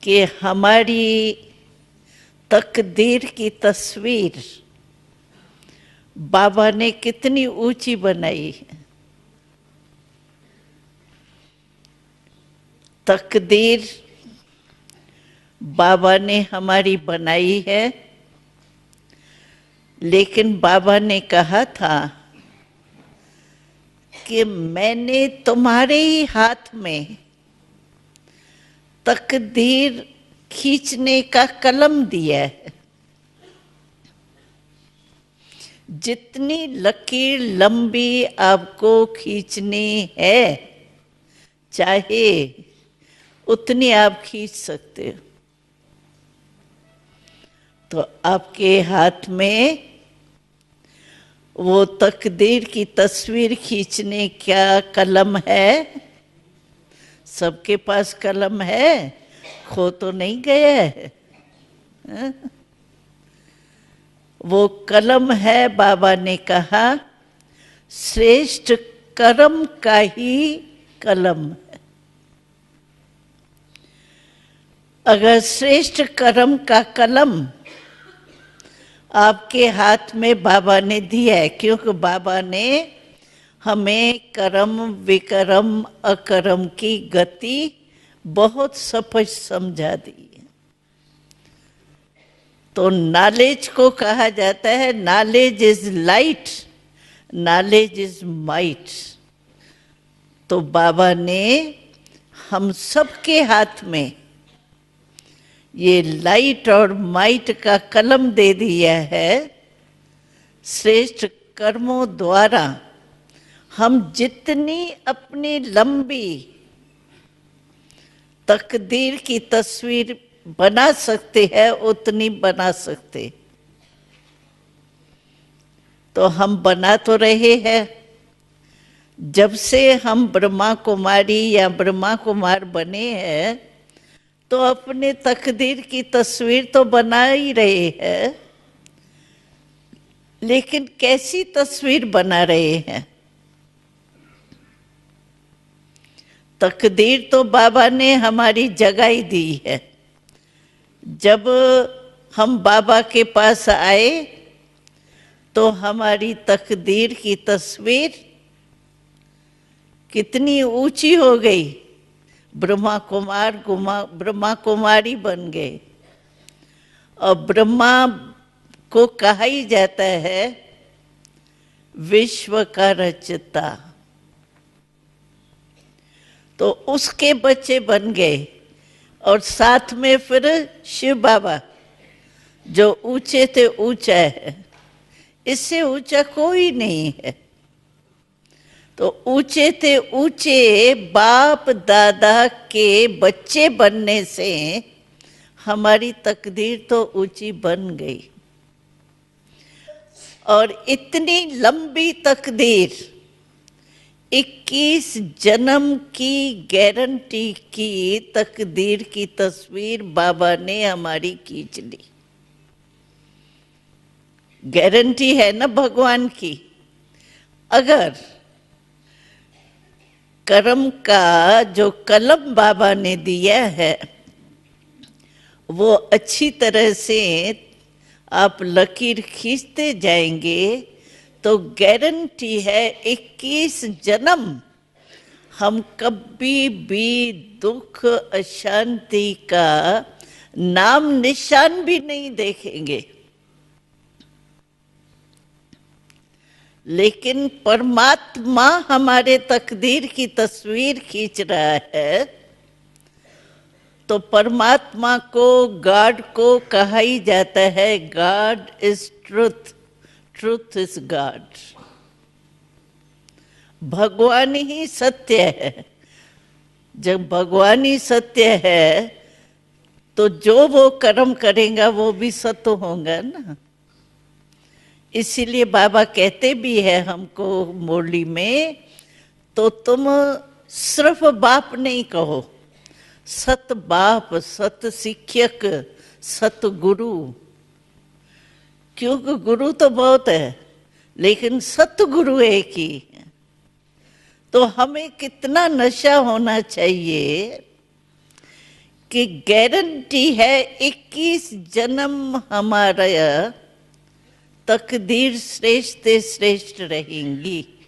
कि हमारी तकदीर की तस्वीर बाबा ने कितनी ऊंची बनाई है। तकदीर बाबा ने हमारी बनाई है, लेकिन बाबा ने कहा था कि मैंने तुम्हारे ही हाथ में तकदीर खींचने का कलम दिया है। जितनी लकीर लंबी आपको खींचनी है, चाहे उतनी आप खींच सकते हो। तो आपके हाथ में वो तकदीर की तस्वीर खींचने का कलम है। सबके पास कलम है, खो तो नहीं गया है। वो कलम है, बाबा ने कहा श्रेष्ठ कर्म का ही कलम है। अगर श्रेष्ठ कर्म का कलम आपके हाथ में बाबा ने दिया है, क्योंकि बाबा ने हमें कर्म विकर्म अकर्म की गति बहुत स्पष्ट समझा दी है। तो नॉलेज को कहा जाता है knowledge is light, knowledge is might. तो बाबा ने हम सबके हाथ में ये लाइट और माइट का कलम दे दिया है। श्रेष्ठ कर्मों द्वारा हम जितनी अपनी लंबी तकदीर की तस्वीर बना सकते हैं, उतनी बना सकते। तो हम बना तो रहे हैं। जब से हम ब्रह्मा कुमारी या ब्रह्मा कुमार बने हैं, तो अपने तकदीर की तस्वीर तो बना ही रहे हैं, लेकिन कैसी तस्वीर बना रहे हैं? तकदीर तो बाबा ने हमारी जगाई दी है। जब हम बाबा के पास आए तो हमारी तकदीर की तस्वीर कितनी ऊंची हो गई। ब्रह्मा कुमार ब्रह्मा कुमारी बन गए। और ब्रह्मा को कहा ही जाता है विश्व का रचता। तो उसके बच्चे बन गए। और साथ में फिर शिव बाबा जो ऊंचे थे ऊंचा है, इससे ऊंचा कोई नहीं है। तो ऊंचे थे ऊंचे बाप दादा के बच्चे बनने से हमारी तकदीर तो ऊंची बन गई। और इतनी लंबी तकदीर 21 जन्म की गारंटी की तकदीर की तस्वीर बाबा ने हमारी खींच ली। गारंटी है ना भगवान की। अगर कर्म का जो कलम बाबा ने दिया है वो अच्छी तरह से आप लकीर खींचते जाएंगे, तो गारंटी है 21 जन्म हम कभी भी दुख अशांति का नाम निशान भी नहीं देखेंगे। लेकिन परमात्मा हमारे तकदीर की तस्वीर खींच रहा है, तो परमात्मा को गॉड को कहा ही जाता है God is truth, truth is God. भगवान ही सत्य है। जब भगवान ही सत्य है तो जो वो कर्म करेगा वो भी सत्य होगा ना। इसीलिए बाबा कहते भी है हमको मुरली में, तो तुम सिर्फ बाप नहीं कहो, सत बाप, सत शिक्षक, सत गुरु। क्योंकि गुरु तो बहुत है, लेकिन सत गुरु एक ही है। तो हमें कितना नशा होना चाहिए कि गारंटी है 21 जन्म हमारा तकदीर श्रेष्ठ से श्रेष्ठ रहेंगी।